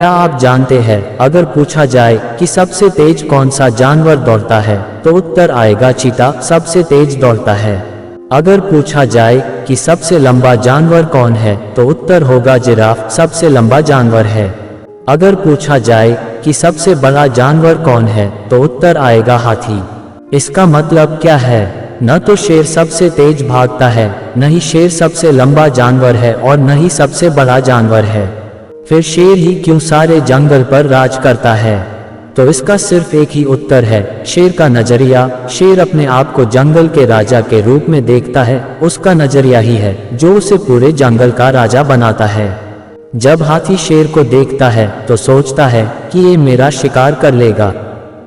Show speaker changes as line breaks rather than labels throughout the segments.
क्या आप जानते हैं, अगर पूछा जाए कि सबसे तेज कौन सा जानवर दौड़ता है, तो उत्तर आएगा चीता सबसे तेज दौड़ता है। अगर पूछा जाए कि सबसे लंबा जानवर कौन है, तो उत्तर होगा जिराफ सबसे लंबा जानवर है। अगर पूछा जाए कि सबसे बड़ा जानवर कौन है, तो उत्तर आएगा हाथी। इसका मतलब क्या है? न तो शेर सबसे तेज भागता है, न ही शेर सबसे लंबा जानवर है और न ही सबसे बड़ा जानवर है। फिर शेर ही क्यों सारे जंगल पर राज करता है? तो इसका सिर्फ एक ही उत्तर है, शेर का नजरिया। शेर अपने आप को जंगल के राजा के रूप में देखता है, उसका नजरिया ही है जो उसे पूरे जंगल का राजा बनाता है। जब हाथी शेर को देखता है तो सोचता है कि ये मेरा शिकार कर लेगा।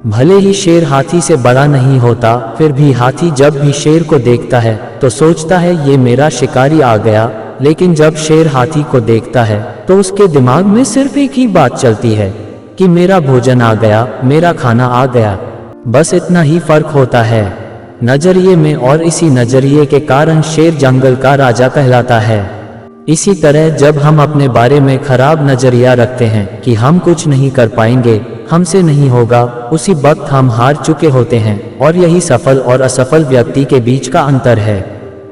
भले ही शेर हाथी से बड़ा नहीं होता, फिर भी हाथी जब भी शेर को देखता है तो सोचता है ये मेरा शिकारी आ गया। लेकिन जब शेर हाथी को देखता है तो उसके दिमाग में सिर्फ एक ही बात चलती है कि मेरा भोजन आ गया, मेरा खाना आ गया। बस इतना ही फर्क होता है नजरिए में, और इसी नजरिए के कारण शेर जंगल का राजा कहलाता है। इसी तरह जब हम अपने बारे में खराब नजरिया रखते हैं कि हम कुछ नहीं कर पाएंगे, हमसे नहीं होगा, उसी वक्त हम हार चुके होते हैं। और यही सफल और असफल व्यक्ति के बीच का अंतर है।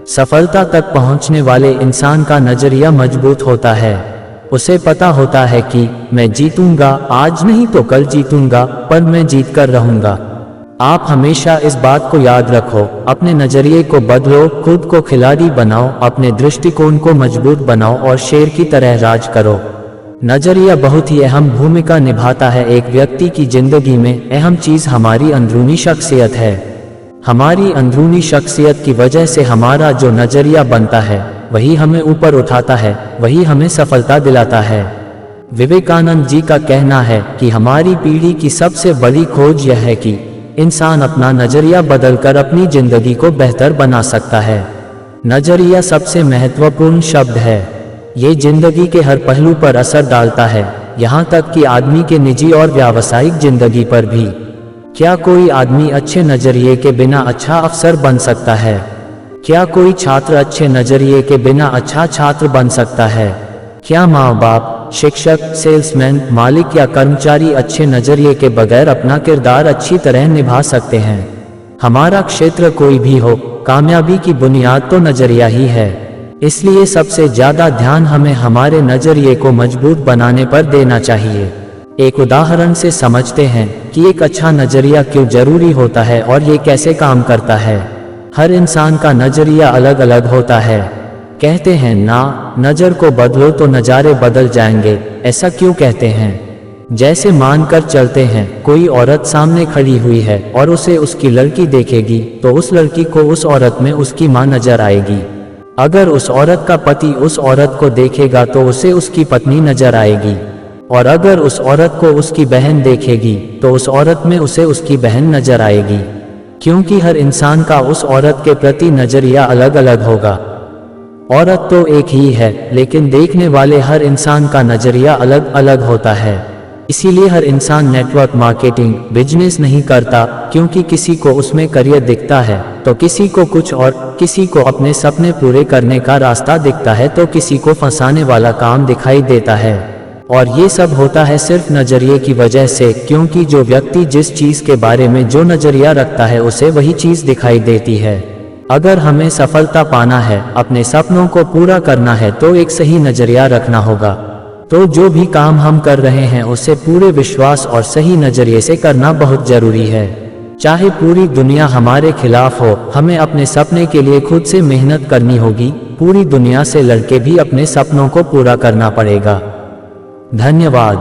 सफलता तक पहुंचने वाले इंसान का नजरिया मजबूत होता है। उसे पता होता है कि मैं जीतूंगा, आज नहीं तो कल जीतूंगा, पर मैं जीत कर रहूंगा। आप हमेशा इस बात को याद रखो, अपने नजरिए को बदलो, खुद को खिलाड़ी बनाओ, अपने दृष्टिकोण को मजबूत बनाओ और शेर की तरह राज करो। नजरिया बहुत ही अहम भूमिका निभाता है एक व्यक्ति की जिंदगी में। अहम चीज हमारी अंदरूनी शख्सियत है। हमारी अंदरूनी शख्सियत की वजह से हमारा जो नजरिया बनता है वही हमें ऊपर उठाता है, वही हमें सफलता दिलाता है। विवेकानंद जी का कहना है कि हमारी पीढ़ी की सबसे बड़ी खोज यह है कि इंसान अपना नजरिया बदलकर अपनी जिंदगी को बेहतर बना सकता है। नजरिया सबसे महत्वपूर्ण शब्द है। ये जिंदगी के हर पहलू पर असर डालता है, यहाँ तक कि आदमी के निजी और व्यावसायिक जिंदगी पर भी। क्या कोई आदमी अच्छे नजरिए के बिना अच्छा अफसर बन सकता है? क्या कोई छात्र अच्छे नजरिए के बिना अच्छा छात्र बन सकता है? क्या माँ बाप, शिक्षक, सेल्समैन, मालिक या कर्मचारी अच्छे नजरिए के बगैर अपना किरदार अच्छी तरह निभा सकते हैं? हमारा क्षेत्र कोई भी हो, कामयाबी की बुनियाद तो नजरिया ही है। इसलिए सबसे ज्यादा ध्यान हमें हमारे नजरिए को मजबूत बनाने पर देना चाहिए। एक उदाहरण से समझते हैं कि एक अच्छा नजरिया क्यों जरूरी होता है और ये कैसे काम करता है। हर इंसान का नजरिया अलग अलग होता है। कहते हैं ना, नजर को बदलो तो नज़ारे बदल जाएंगे। ऐसा क्यों कहते हैं? जैसे मानकर चलते हैं, कोई औरत सामने खड़ी हुई है और उसे उसकी लड़की देखेगी तो उस लड़की को उस औरत में उसकी माँ नजर आएगी। अगर उस औरत का पति उस औरत को देखेगा तो उसे उसकी पत्नी नजर आएगी। और अगर उस औरत को उसकी बहन देखेगी तो उस औरत में उसे उसकी बहन नजर आएगी। क्योंकि हर इंसान का उस औरत के प्रति नजरिया अलग अलग होगा। औरत तो एक ही है, लेकिन देखने वाले हर इंसान का नजरिया अलग अलग होता है। इसीलिए हर इंसान नेटवर्क मार्केटिंग बिजनेस नहीं करता, क्योंकि किसी को उसमें करियर दिखता है तो किसी को कुछ और, किसी को अपने सपने पूरे करने का रास्ता दिखता है तो किसी को फंसाने वाला काम दिखाई देता है। और ये सब होता है सिर्फ नजरिए की वजह से, क्योंकि जो व्यक्ति जिस चीज के बारे में जो नजरिया रखता है उसे वही चीज दिखाई देती है। अगर हमें सफलता पाना है, अपने सपनों को पूरा करना है, तो एक सही नजरिया रखना होगा। तो जो भी काम हम कर रहे हैं उसे पूरे विश्वास और सही नजरिए से करना बहुत जरूरी है। चाहे पूरी दुनिया हमारे खिलाफ हो, हमें अपने सपने के लिए खुद से मेहनत करनी होगी। पूरी दुनिया से लड़के भी अपने सपनों को पूरा करना पड़ेगा। धन्यवाद।